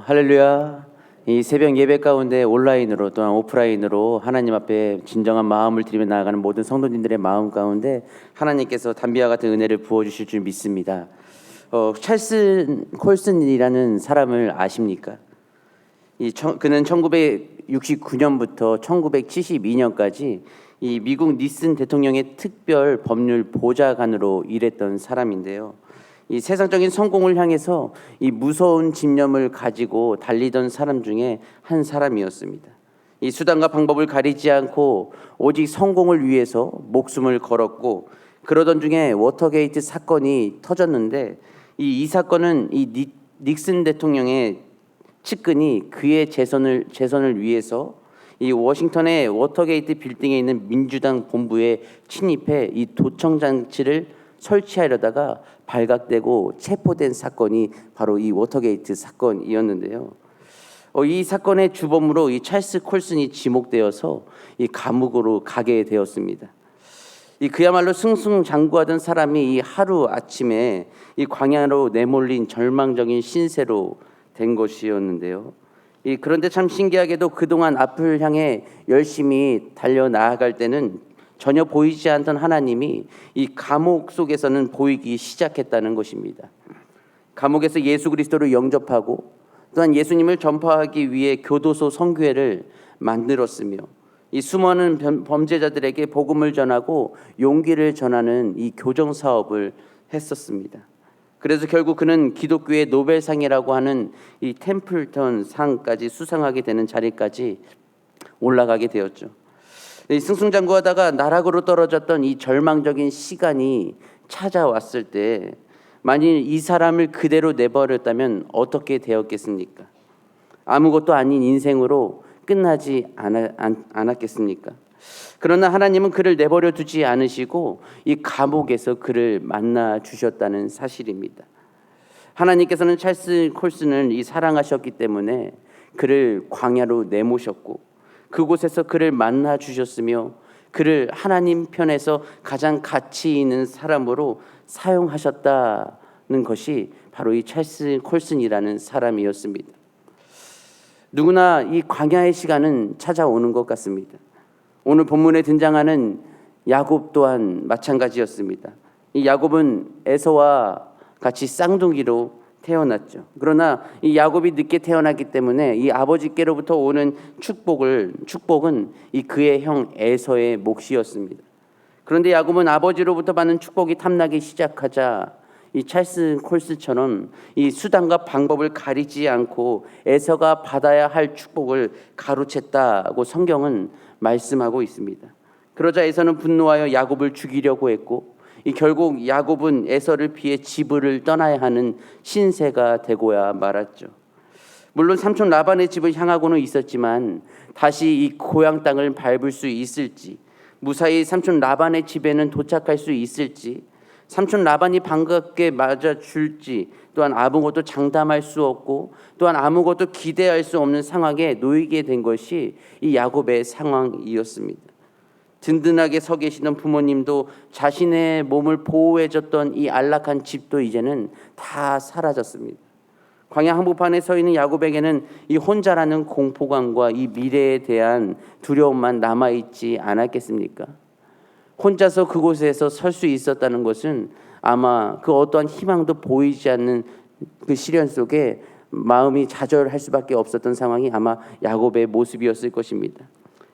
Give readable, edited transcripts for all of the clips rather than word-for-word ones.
할렐루야. 이 새벽 예배 가운데 온라인으로 또는 오프라인으로 하나님 앞에 진정한 마음을 드리며 나아가는 모든 성도님들의 마음 가운데 하나님께서 단비와 같은 은혜를 부어주실 줄 믿습니다. 찰스 콜슨이라는 사람을 아십니까? 그는 1969년부터 1972년까지 이 미국 니슨 대통령의 특별 법률 보좌관으로 일했던 사람인데요. 이 세상적인 성공을 향해서 이 무서운 집념을 가지고 달리던 사람 중에 한 사람이었습니다. 이 수단과 방법을 가리지 않고 오직 성공을 위해서 목숨을 걸었고, 그러던 중에 워터게이트 사건이 터졌는데 이 사건은 닉슨 대통령의 측근이 그의 재선을 위해서 이 워싱턴의 워터게이트 빌딩에 있는 민주당 본부에 침입해 이 도청 장치를 설치하려다가 발각되고 체포된 사건이 바로 이 워터게이트 사건이었는데요. 이 사건의 주범으로 이 찰스 콜슨이 지목되어서 이 감옥으로 가게 되었습니다. 그야말로 승승장구하던 사람이 이 하루 아침에 이 광야로 내몰린 절망적인 신세로 된 것이었는데요. 그런데 참 신기하게도 그동안 앞을 향해 열심히 달려 나아갈 때는 전혀 보이지 않던 하나님이 이 감옥 속에서는 보이기 시작했다는 것입니다. 감옥에서 예수 그리스도를 영접하고 또한 예수님을 전파하기 위해 교도소 선교회를 만들었으며 이 수많은 범죄자들에게 복음을 전하고 용기를 전하는 이 교정 사업을 했었습니다. 그래서 결국 그는 기독교의 노벨상이라고 하는 이 템플턴 상까지 수상하게 되는 자리까지 올라가게 되었죠. 승승장구하다가 나락으로 떨어졌던 이 절망적인 시간이 찾아왔을 때 만일 이 사람을 그대로 내버렸다면 어떻게 되었겠습니까? 아무것도 아닌 인생으로 끝나지 않았겠습니까? 그러나 하나님은 그를 내버려 두지 않으시고 이 감옥에서 그를 만나 주셨다는 사실입니다. 하나님께서는 찰스 콜슨을 사랑하셨기 때문에 그를 광야로 내모셨고 그곳에서 그를 만나 주셨으며 그를 하나님 편에서 가장 가치 있는 사람으로 사용하셨다는 것이 바로 이 찰스 콜슨이라는 사람이었습니다. 누구나 이 광야의 시간은 찾아오는 것 같습니다. 오늘 본문에 등장하는 야곱 또한 마찬가지였습니다. 이 야곱은 에서와 같이 쌍둥이로 태어났죠. 그러나 이 야곱이 늦게 태어났기 때문에 이 아버지께로부터 오는 축복은 이 그의 형 에서의 몫이었습니다. 그런데 야곱은 아버지로부터 받는 축복이 탐나기 시작하자 이 찰스 콜스처럼 이 수단과 방법을 가리지 않고 에서가 받아야 할 축복을 가로챘다고 성경은 말씀하고 있습니다. 그러자 에서는 분노하여 야곱을 죽이려고 했고 결국 야곱은 에서를 피해 지브를 떠나야 하는 신세가 되고야 말았죠. 물론 삼촌 라반의 집을 향하고는 있었지만 다시 이 고향 땅을 밟을 수 있을지, 무사히 삼촌 라반의 집에는 도착할 수 있을지, 삼촌 라반이 반갑게 맞아줄지 또한 아무것도 장담할 수 없고 또한 아무것도 기대할 수 없는 상황에 놓이게 된 것이 이 야곱의 상황이었습니다. 든든하게 서 계시던 부모님도 자신의 몸을 보호해줬던 이 안락한 집도 이제는 다 사라졌습니다. 광야 한복판에 서 있는 야곱에게는 이 혼자라는 공포감과 이 미래에 대한 두려움만 남아있지 않았겠습니까? 혼자서 그곳에서 설 수 있었다는 것은 아마 그 어떠한 희망도 보이지 않는 그 시련 속에 마음이 좌절할 수밖에 없었던 상황이 아마 야곱의 모습이었을 것입니다.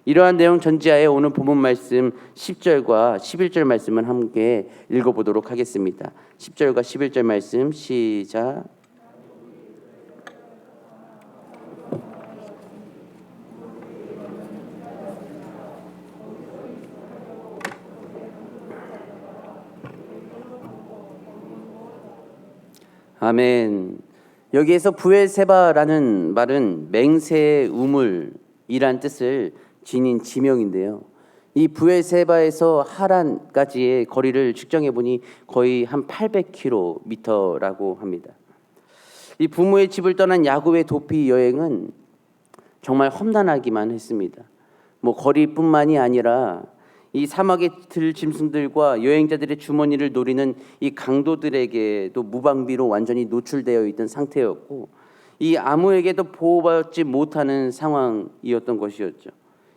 이러한 내용 전지하에 오늘 본문 말씀 10절과 11절 말씀을 함께 읽어보도록 하겠습니다. 10절과 11절 말씀 시작. 아멘. 여기에서 부엘세바라는 말은 맹세의 우물이란 뜻을 지닌 지명인데요. 이 부엘세바에서 하란까지의 거리를 측정해 보니 거의 한 800km라고 합니다. 이 부모의 집을 떠난 야곱의 도피 여행은 정말 험난하기만 했습니다. 거리뿐만이 아니라 이 사막의 들짐승들과 여행자들의 주머니를 노리는 이 강도들에게도 무방비로 완전히 노출되어 있던 상태였고, 이 아무에게도 보호받지 못하는 상황이었던 것이었죠.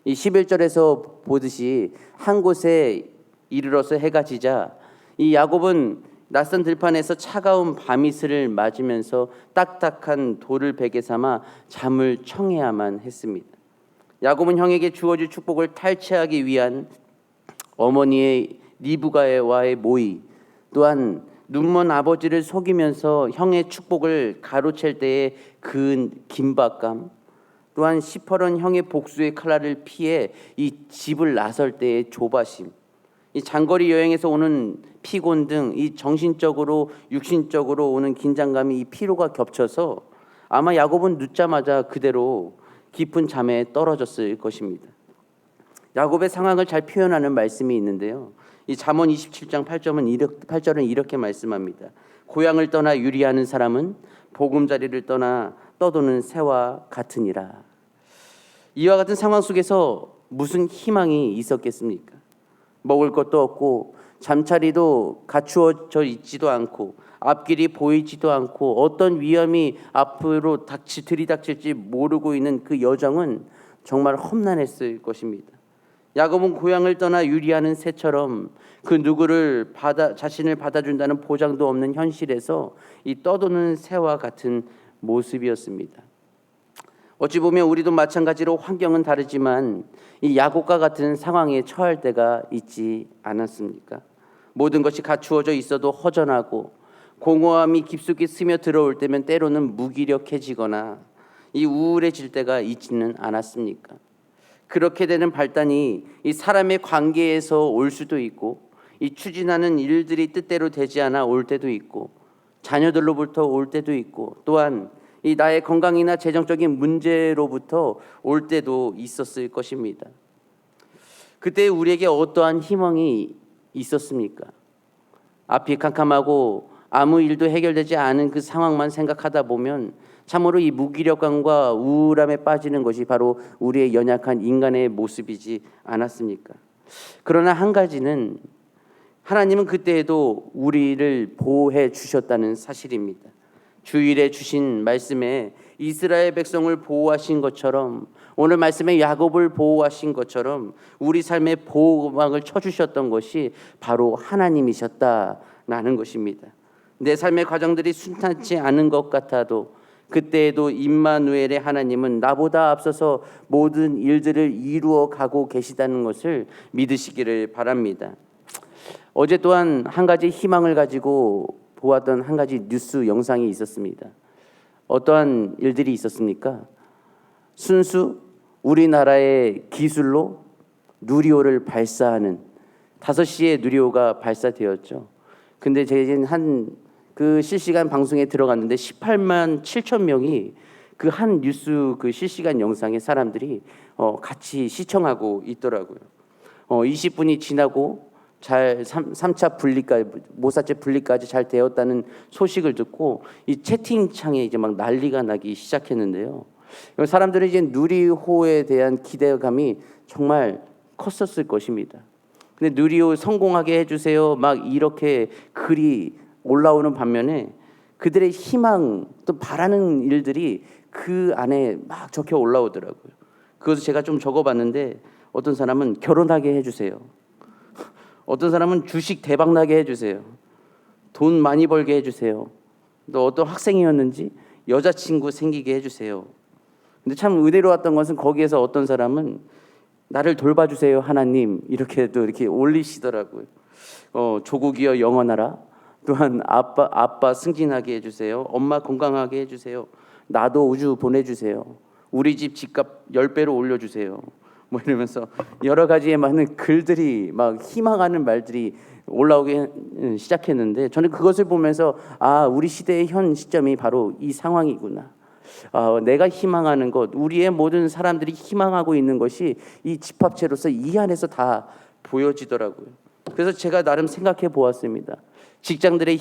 이 11절에서 보듯이 한 곳에 이르러서 해가 지자 이 야곱은 낯선 들판에서 차가운 밤이슬을 맞으면서 딱딱한 돌을 베개 삼아 잠을 청해야만 했습니다. 야곱은 형에게 주어질 축복을 탈취하기 위한 어머니의 리브가와의 모의, 또한 눈먼 아버지를 속이면서 형의 축복을 가로챌 때의 그 긴박감, 또한 시퍼런 형의 복수의 칼날을 피해 이 집을 나설 때의 조바심, 이 장거리 여행에서 오는 피곤 등 이 정신적으로 육신적으로 오는 긴장감이 이 피로가 겹쳐서 아마 야곱은 눕자마자 그대로 깊은 잠에 떨어졌을 것입니다. 야곱의 상황을 잘 표현하는 말씀이 있는데요. 이 잠언 27장 8절은 이렇게 말씀합니다. 고향을 떠나 유리하는 사람은 보금자리를 떠나 떠도는 새와 같으니라. 이와 같은 상황 속에서 무슨 희망이 있었겠습니까? 먹을 것도 없고 잠자리도 갖추어져 있지도 않고 앞길이 보이지도 않고 어떤 위험이 앞으로 들이닥칠지 모르고 있는 그 여정은 정말 험난했을 것입니다. 야곱은 고향을 떠나 유리하는 새처럼 그 누구를 자신을 받아준다는 보장도 없는 현실에서 이 떠도는 새와 같은 모습이었습니다. 어찌 보면 우리도 마찬가지로 환경은 다르지만 이 야곱과 같은 상황에 처할 때가 있지 않았습니까? 모든 것이 갖추어져 있어도 허전하고 공허함이 깊숙이 스며들어올 때면 때로는 무기력해지거나 이 우울해질 때가 있지는 않았습니까? 그렇게 되는 발단이 이 사람의 관계에서 올 수도 있고 이 추진하는 일들이 뜻대로 되지 않아 올 때도 있고 자녀들로부터 올 때도 있고 또한 이 나의 건강이나 재정적인 문제로부터 올 때도 있었을 것입니다. 그때 우리에게 어떠한 희망이 있었습니까? 앞이 캄캄하고 아무 일도 해결되지 않은 그 상황만 생각하다 보면 참으로 이 무기력감과 우울함에 빠지는 것이 바로 우리의 연약한 인간의 모습이지 않았습니까? 그러나 한 가지는 하나님은 그때에도 우리를 보호해 주셨다는 사실입니다. 주일에 주신 말씀에 이스라엘 백성을 보호하신 것처럼 오늘 말씀에 야곱을 보호하신 것처럼 우리 삶에 보호막을 쳐주셨던 것이 바로 하나님이셨다라는 것입니다. 내 삶의 과정들이 순탄치 않은 것 같아도 그때에도 임마누엘의 하나님은 나보다 앞서서 모든 일들을 이루어 가고 계시다는 것을 믿으시기를 바랍니다. 어제 또한 한 가지 희망을 가지고 보았던 한 가지 뉴스 영상이 있었습니다. 어떠한 일들이 있었습니까? 순수 우리나라의 기술로 누리호를 발사하는 5시에 누리호가 발사되었죠. 근데 제가 그 실시간 방송에 들어갔는데 18만 7천 명이 그 한 뉴스 그 실시간 영상에 사람들이 같이 시청하고 있더라고요. 20분이 지나고 잘 3차 분리까지 모사체 분리까지 잘 되었다는 소식을 듣고 이 채팅창에 이제 막 난리가 나기 시작했는데요. 사람들은 이제 누리호에 대한 기대감이 정말 컸었을 것입니다. 근데 누리호 성공하게 해주세요. 막 이렇게 글이 올라오는 반면에 그들의 희망 또 바라는 일들이 그 안에 막 적혀 올라오더라고요. 그것을 제가 좀 적어봤는데 어떤 사람은 결혼하게 해주세요. 어떤 사람은 주식 대박나게 해주세요. 돈 많이 벌게 해주세요. 또 어떤 학생이었는지 여자친구 생기게 해주세요. 근데 참 은혜로웠던 것은 거기에서 어떤 사람은 나를 돌봐주세요 하나님 이렇게도 이렇게 올리시더라고요. 조국이여 영원하라. 또한 아빠 승진하게 해주세요. 엄마 건강하게 해주세요. 나도 우주 보내주세요. 우리 집 집값 10배로 올려주세요. 뭐 이러면서 여러 가지의 많은 글들이 막 희망하는 말들이 올라오기 시작했는데 저는 그것을 보면서 우리 시대의 현 시점이 바로 이 상황이구나. 내가 희망하는 것, 우리의 모든 사람들이 희망하고 있는 것이 이 집합체로서 이 안에서 다 보여지더라고요. 그래서 제가 나름 생각해 보았습니다. 직장인들의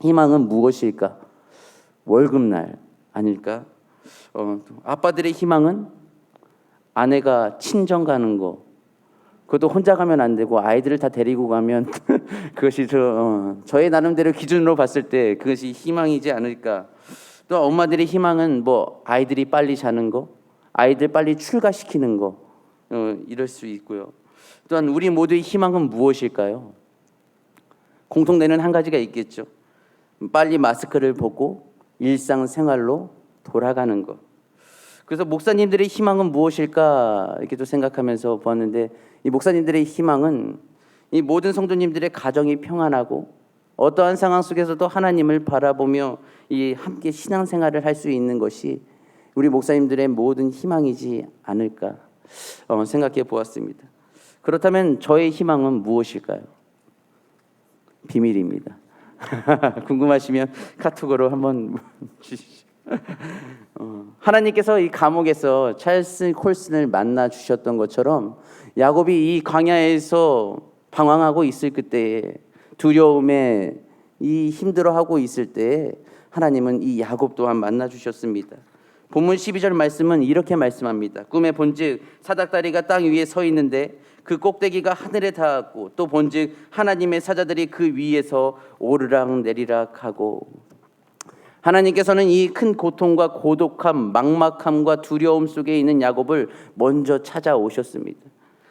희망은 무엇일까? 월급날 아닐까? 아빠들의 희망은 아내가 친정 가는 거, 그것도 혼자 가면 안 되고 아이들을 다 데리고 가면 그것이 저의 나름대로 기준으로 봤을 때 그것이 희망이지 않을까. 또 엄마들의 희망은 뭐 아이들이 빨리 자는 거, 아이들 빨리 출가시키는 거, 이럴 수 있고요. 또한 우리 모두의 희망은 무엇일까요? 공통되는 한 가지가 있겠죠. 빨리 마스크를 벗고 일상생활로 돌아가는 것. 그래서 목사님들의 희망은 무엇일까 이렇게 또 생각하면서 보았는데, 이 목사님들의 희망은 이 모든 성도님들의 가정이 평안하고 어떠한 상황 속에서도 하나님을 바라보며 이 함께 신앙생활을 할 수 있는 것이 우리 목사님들의 모든 희망이지 않을까 생각해 보았습니다. 그렇다면 저의 희망은 무엇일까요? 비밀입니다. 궁금하시면 카톡으로 한번 주시죠. 하나님께서 이 감옥에서 찰스 콜슨을 만나 주셨던 것처럼 야곱이 이 광야에서 방황하고 있을 그때에, 두려움에 이 힘들어하고 있을 때에 하나님은 이 야곱 또한 만나 주셨습니다. 본문 12절 말씀은 이렇게 말씀합니다. 꿈에 본즉 사닥다리가 땅 위에 서 있는데 그 꼭대기가 하늘에 닿았고, 또 본즉 하나님의 사자들이 그 위에서 오르락 내리락 하고. 하나님께서는 이 큰 고통과 고독함, 막막함과 두려움 속에 있는 야곱을 먼저 찾아오셨습니다.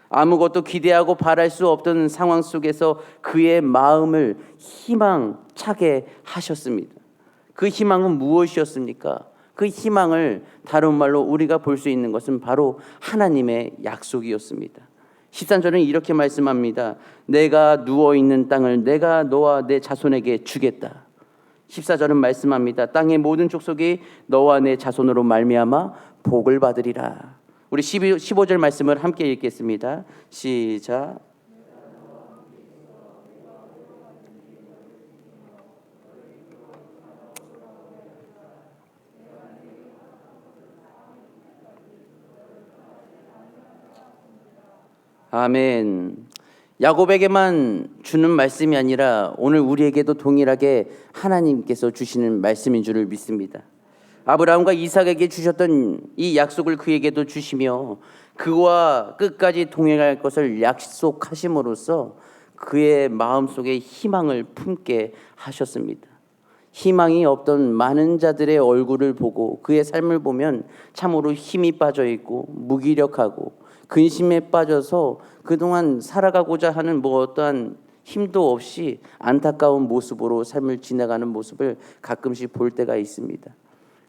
아무것도 기대하고 바랄 수 없던 상황 속에서 그의 마음을 희망차게 하셨습니다. 그 희망은 무엇이었습니까? 그 희망을 다른 말로 우리가 볼 수 있는 것은 바로 하나님의 약속이었습니다. 13절은 이렇게 말씀합니다. 내가 누워있는 땅을 내가 너와 내 자손에게 주겠다. 14절은 말씀합니다. 땅의 모든 족속이 너와 내 자손으로 말미암아 복을 받으리라. 우리 15절 말씀을 함께 읽겠습니다. 시작. 아멘. 야곱에게만 주는 말씀이 아니라 오늘 우리에게도 동일하게 하나님께서 주시는 말씀인 줄을 믿습니다. 아브라함과 이삭에게 주셨던 이 약속을 그에게도 주시며 그와 끝까지 동행할 것을 약속하심으로써 그의 마음속에 희망을 품게 하셨습니다. 희망이 없던 많은 자들의 얼굴을 보고 그의 삶을 보면 참으로 힘이 빠져 있고 무기력하고 근심에 빠져서 그동안 살아가고자 하는 어떠한 힘도 없이 안타까운 모습으로 삶을 지나가는 모습을 가끔씩 볼 때가 있습니다.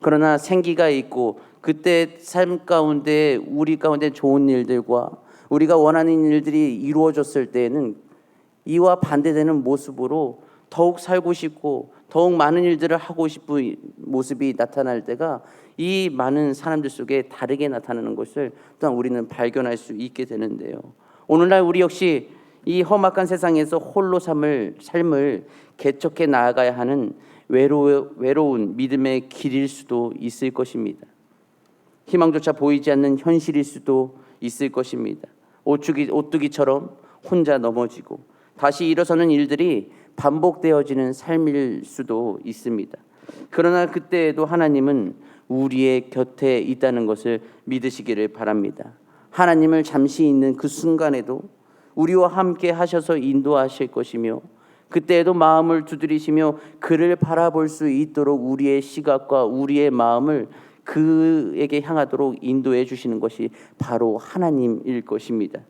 그러나 생기가 있고 그때 삶 가운데 우리 가운데 좋은 일들과 우리가 원하는 일들이 이루어졌을 때에는 이와 반대되는 모습으로 더욱 살고 싶고 더욱 많은 일들을 하고 싶은 모습이 나타날 때가 이 많은 사람들 속에 다르게 나타나는 것을 또한 우리는 발견할 수 있게 되는데요. 오늘날 우리 역시 이 험악한 세상에서 홀로 삶을 개척해 나아가야 하는 외로운 믿음의 길일 수도 있을 것입니다. 희망조차 보이지 않는 현실일 수도 있을 것입니다. 오뚜기처럼 혼자 넘어지고 다시 일어서는 일들이 반복되어지는 삶일 수도 있습니다. 그러나 그때에도 하나님은 우리의 곁에 있다는 것을 믿으시기를 바랍니다. 하나님을 잠시 있는 그 순간에도 우리와 함께 하셔서 인도하실 것이며 그때에도 마음을 두드리시며 그를 바라볼 수 있도록 우리의 시각과 우리의 마음을 그에게 향하도록 인도해 주시는 것이 바로 하나님일 것입니다.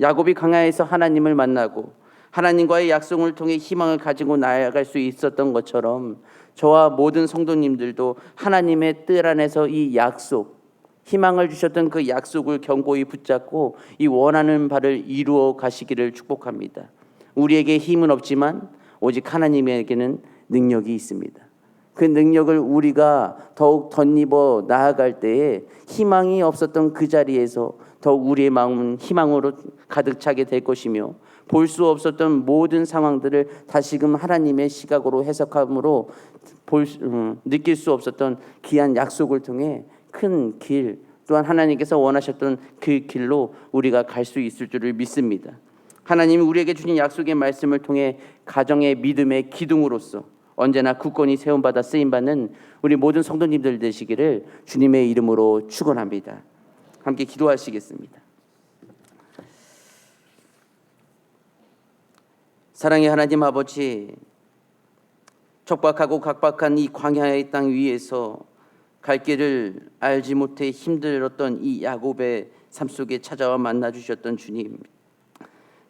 야곱이 광야에서 하나님을 만나고 하나님과의 약속을 통해 희망을 가지고 나아갈 수 있었던 것처럼 저와 모든 성도님들도 하나님의 뜻 안에서 이 약속, 희망을 주셨던 그 약속을 견고히 붙잡고 이 원하는 바를 이루어 가시기를 축복합니다. 우리에게 힘은 없지만 오직 하나님에게는 능력이 있습니다. 그 능력을 우리가 더욱 덧입어 나아갈 때에 희망이 없었던 그 자리에서 더욱 우리의 마음은 희망으로 가득 차게 될 것이며 볼 수 없었던 모든 상황들을 다시금 하나님의 시각으로 해석함으로 느낄 수 없었던 귀한 약속을 통해 큰 길, 또한 하나님께서 원하셨던 그 길로 우리가 갈 수 있을 줄을 믿습니다. 하나님이 우리에게 주신 약속의 말씀을 통해 가정의 믿음의 기둥으로서 언제나 굳건히 세움받아 쓰임받는 우리 모든 성도님들 되시기를 주님의 이름으로 축원합니다. 함께 기도하시겠습니다. 사랑의 하나님 아버지, 척박하고 각박한 이 광야의 땅 위에서 갈 길을 알지 못해 힘들었던 이 야곱의 삶 속에 찾아와 만나 주셨던 주님,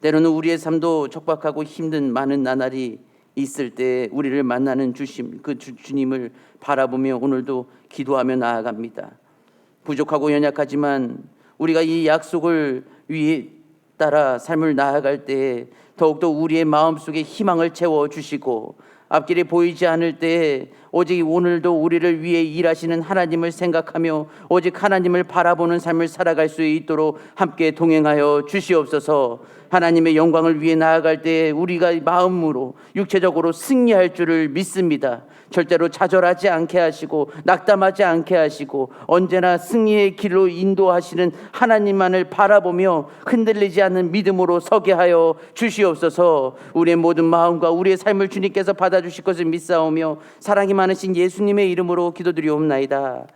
때로는 우리의 삶도 척박하고 힘든 많은 나날이 있을 때 우리를 만나는 주님을 바라보며 오늘도 기도하며 나아갑니다. 부족하고 연약하지만 우리가 이 약속을 위해 따라 삶을 나아갈 때 더욱더 우리의 마음속에 희망을 채워주시고, 앞길이 보이지 않을 때 오직 오늘도 우리를 위해 일하시는 하나님을 생각하며 오직 하나님을 바라보는 삶을 살아갈 수 있도록 함께 동행하여 주시옵소서. 하나님의 영광을 위해 나아갈 때 우리가 마음으로 육체적으로 승리할 줄을 믿습니다. 절대로 좌절하지 않게 하시고 낙담하지 않게 하시고 언제나 승리의 길로 인도하시는 하나님만을 바라보며 흔들리지 않는 믿음으로 서게 하여 주시옵소서. 우리의 모든 마음과 우리의 삶을 주님께서 받아주실 것을 믿사오며 사랑이 많으신 예수님의 이름으로 기도드리옵나이다.